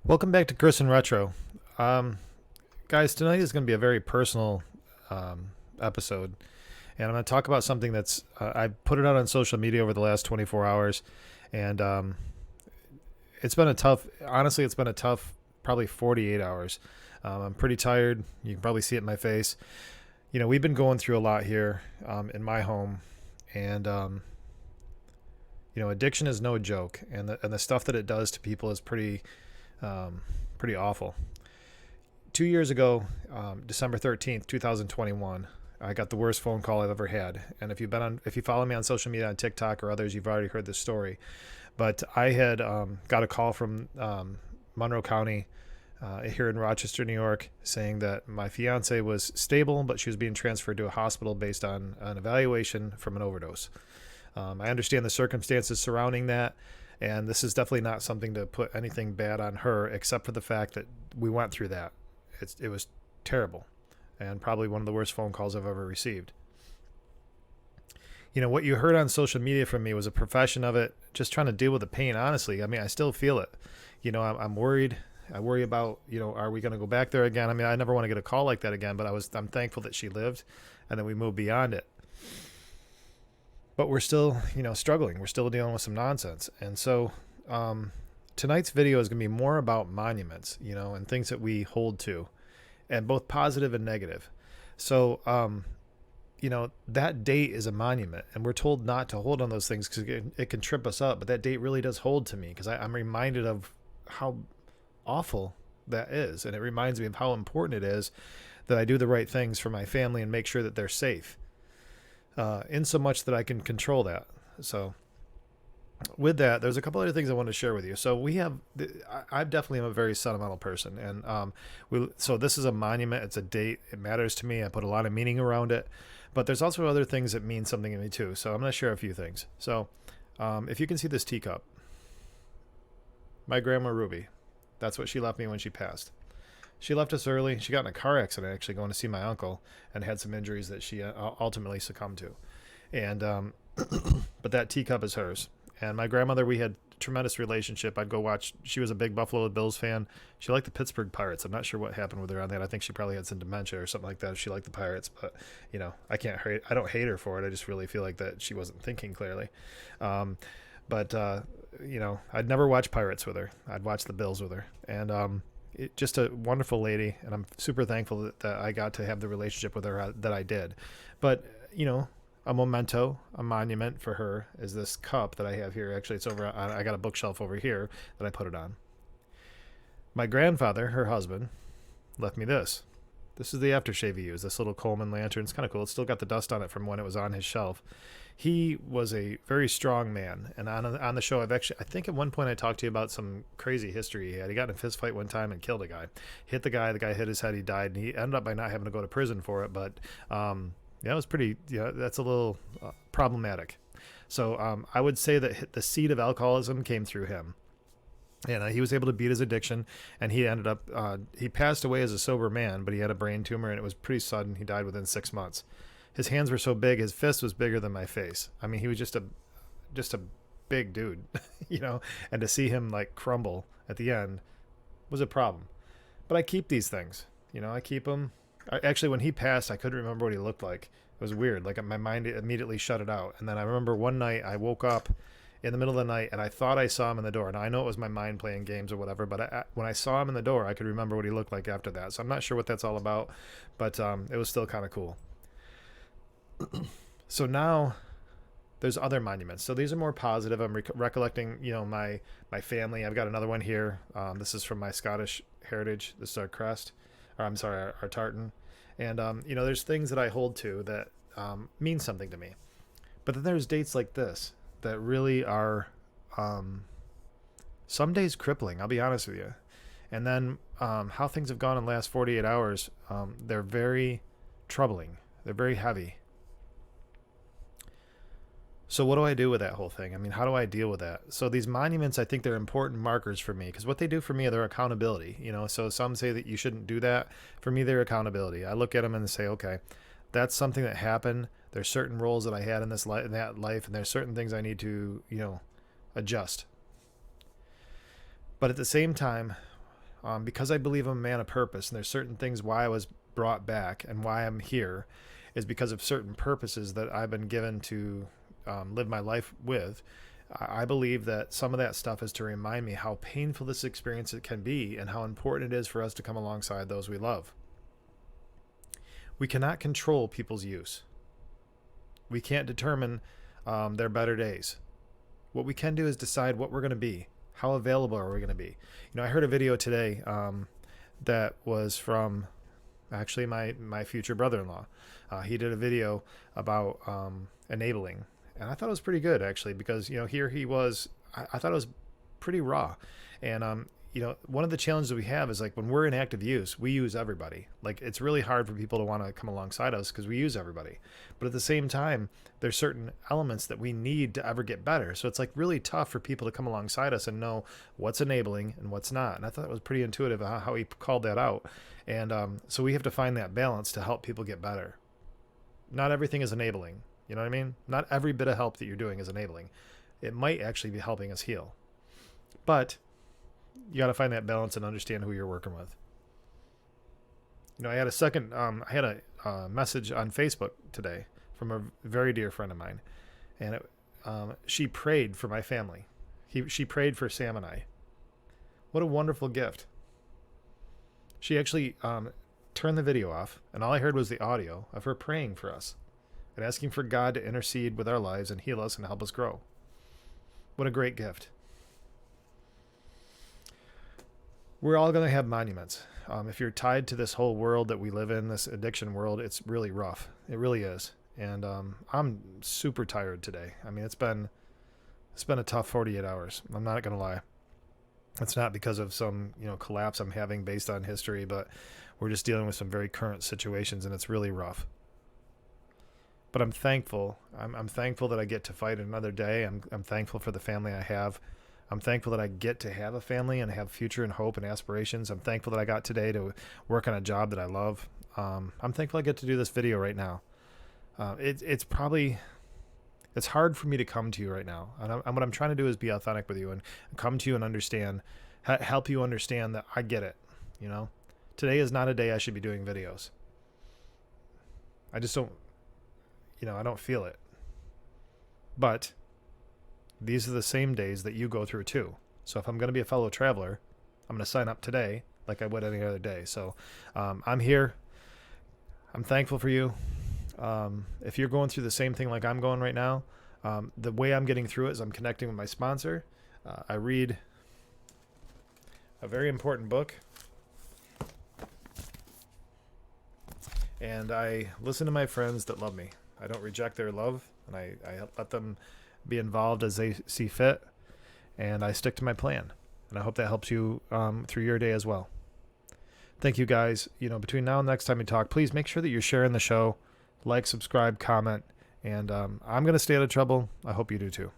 Welcome back to Chris and Retro. Um, Guys, tonight is going to be a very personal episode, and I'm going to talk about something that's I put it out on social media over the last 24 hours, and it's been a tough. Honestly, it's been a tough probably 48 hours. I'm pretty tired. You can probably see it in my face. We've been going through a lot here in my home, and addiction is no joke, and the stuff that it does to people is um, pretty awful. 2 years ago, December 13th, 2021, I got the worst phone call I've ever had. And if you follow me on social media on TikTok or others, you've already heard this story. But I had got a call from Monroe County here in Rochester, New York, saying that my fiance was stable, but she was being transferred to a hospital based on an evaluation from an overdose. I understand the circumstances surrounding that, and this is definitely not something to put anything bad on her, except for the fact that we went through that. It was terrible, and probably one of the worst phone calls I've ever received. What you heard on social media from me was a profession of it, just trying to deal with the pain. Honestly, I mean, I still feel it. I'm worried. I worry about, are we going to go back there again? I mean, I never want to get a call like that again, but I'm thankful that she lived, and that we moved beyond it. But we're still, struggling. We're still dealing with some nonsense. And so tonight's video is going to be more about monuments, and things that we hold to, and both positive and negative. So, that date is a monument, and we're told not to hold on those things because it can trip us up. But that date really does hold to me because I'm reminded of how awful that is. And it reminds me of how important it is that I do the right things for my family and make sure that they're safe, in so much that I can control that. So with that, there's a couple other things I want to share with you. So I definitely am a very sentimental person, and so this is a monument. It's a date. It matters to me. I put a lot of meaning around it, but there's also other things that mean something to me too. So I'm going to share a few things. So, if you can see this teacup, my grandma Ruby, that's what she left me when she passed. She left us early. She got in a car accident actually going to see my uncle, and had some injuries that she ultimately succumbed to. And but that teacup is hers. And my grandmother, we had a tremendous relationship. I'd go watch. She was a big Buffalo Bills fan. She liked the Pittsburgh Pirates. I'm not sure what happened with her on that. I think she probably had some dementia or something like that. She liked the Pirates, but I don't hate her for it. I just really feel like that she wasn't thinking clearly. But I'd never watch Pirates with her. I'd watch the Bills with her, and just a wonderful lady, and I'm super thankful that I got to have the relationship with her that I did. But a memento, a monument for her is this cup that I have here. Actually, it's over. I got a bookshelf over here that I put it on. My grandfather, her husband, left me this. This is the aftershave he used. This little Coleman lantern. It's kind of cool. It's still got the dust on it from when it was on his shelf. He was a very strong man, and on the show, I think at one point I talked to you about some crazy history he had. He got in a fist fight one time and killed a guy. Hit the guy hit his head, he died, and he ended up by not having to go to prison for it. But it was pretty. Yeah, that's a little problematic. So I would say that the seed of alcoholism came through him, and he was able to beat his addiction, and he ended up he passed away as a sober man, but he had a brain tumor, and it was pretty sudden. He died within 6 months. His hands were so big, his fist was bigger than my face. I mean, he was just a big dude, and to see him like crumble at the end was a problem. But I keep these things, I keep them. Actually, when he passed, I couldn't remember what he looked like. It was weird. Like my mind immediately shut it out. And then I remember one night I woke up in the middle of the night, and I thought I saw him in the door. Now I know it was my mind playing games or whatever, but when I saw him in the door, I could remember what he looked like after that. So I'm not sure what that's all about, but it was still kind of cool. So now there's other monuments. So these are more positive. I'm recollecting, my family. I've got another one here. This is from my Scottish heritage. This is our crest, or I'm sorry, our tartan. And there's things that I hold to that mean something to me. But then there's dates like this that really are some days crippling. I'll be honest with you. And then how things have gone in the last 48 hours, they're very troubling. They're very heavy. So what do I do with that whole thing? I mean, how do I deal with that? So these monuments, I think they're important markers for me because what they do for me, they're accountability. So some say that you shouldn't do that. For me, they're accountability. I look at them and say, okay, that's something that happened. There's certain roles that I had in that life, and there's certain things I need to, adjust. But at the same time, because I believe I'm a man of purpose, and there's certain things why I was brought back and why I'm here is because of certain purposes that I've been given to live my life with. I believe that some of that stuff is to remind me how painful this experience it can be and how important it is for us to come alongside those we love. We cannot control people's use. We can't determine their better days. What we can do is decide what we're going to be. How available are we going to be? I heard a video today that was from actually my future brother-in-law. He did a video about enabling. And I thought it was pretty good, actually, because, here he was, I thought it was pretty raw. And, one of the challenges we have is like when we're in active use, we use everybody. Like it's really hard for people to want to come alongside us because we use everybody. But at the same time, there's certain elements that we need to ever get better. So it's like really tough for people to come alongside us and know what's enabling and what's not. And I thought it was pretty intuitive how he called that out. And so we have to find that balance to help people get better. Not everything is enabling. You know what I mean? Not every bit of help that you're doing is enabling. It might actually be helping us heal. But you got to find that balance and understand who you're working with. I had a message on Facebook today from a very dear friend of mine. And she prayed for my family. She prayed for Sam and I. What a wonderful gift. She actually turned the video off, and all I heard was the audio of her praying for us and asking for God to intercede with our lives and heal us and help us grow. What a great gift. We're all going to have monuments. If you're tied to this whole world that we live in, this addiction world, it's really rough. It really is. And I'm super tired today. I mean, it's been a tough 48 hours. I'm not going to lie. It's not because of some, collapse I'm having based on history, but we're just dealing with some very current situations, and it's really rough. But I'm thankful. I'm thankful that I get to fight another day. I'm thankful for the family I have. I'm thankful that I get to have a family and have future and hope and aspirations. I'm thankful that I got today to work on a job that I love. I'm thankful I get to do this video right now. It's hard for me to come to you right now. And what I'm trying to do is be authentic with you and come to you and understand, help you understand that I get it. Today is not a day I should be doing videos. I just don't, I don't feel it. But these are the same days that you go through too. So if I'm going to be a fellow traveler, I'm going to sign up today like I would any other day. So I'm here. I'm thankful for you. If you're going through the same thing like I'm going right now, the way I'm getting through it is I'm connecting with my sponsor. I read a very important book. And I listen to my friends that love me. I don't reject their love, and I let them be involved as they see fit, and I stick to my plan. And I hope that helps you through your day as well. Thank you, guys. Between now and next time we talk, please make sure that you're sharing the show, like, subscribe, comment, and I'm going to stay out of trouble. I hope you do too.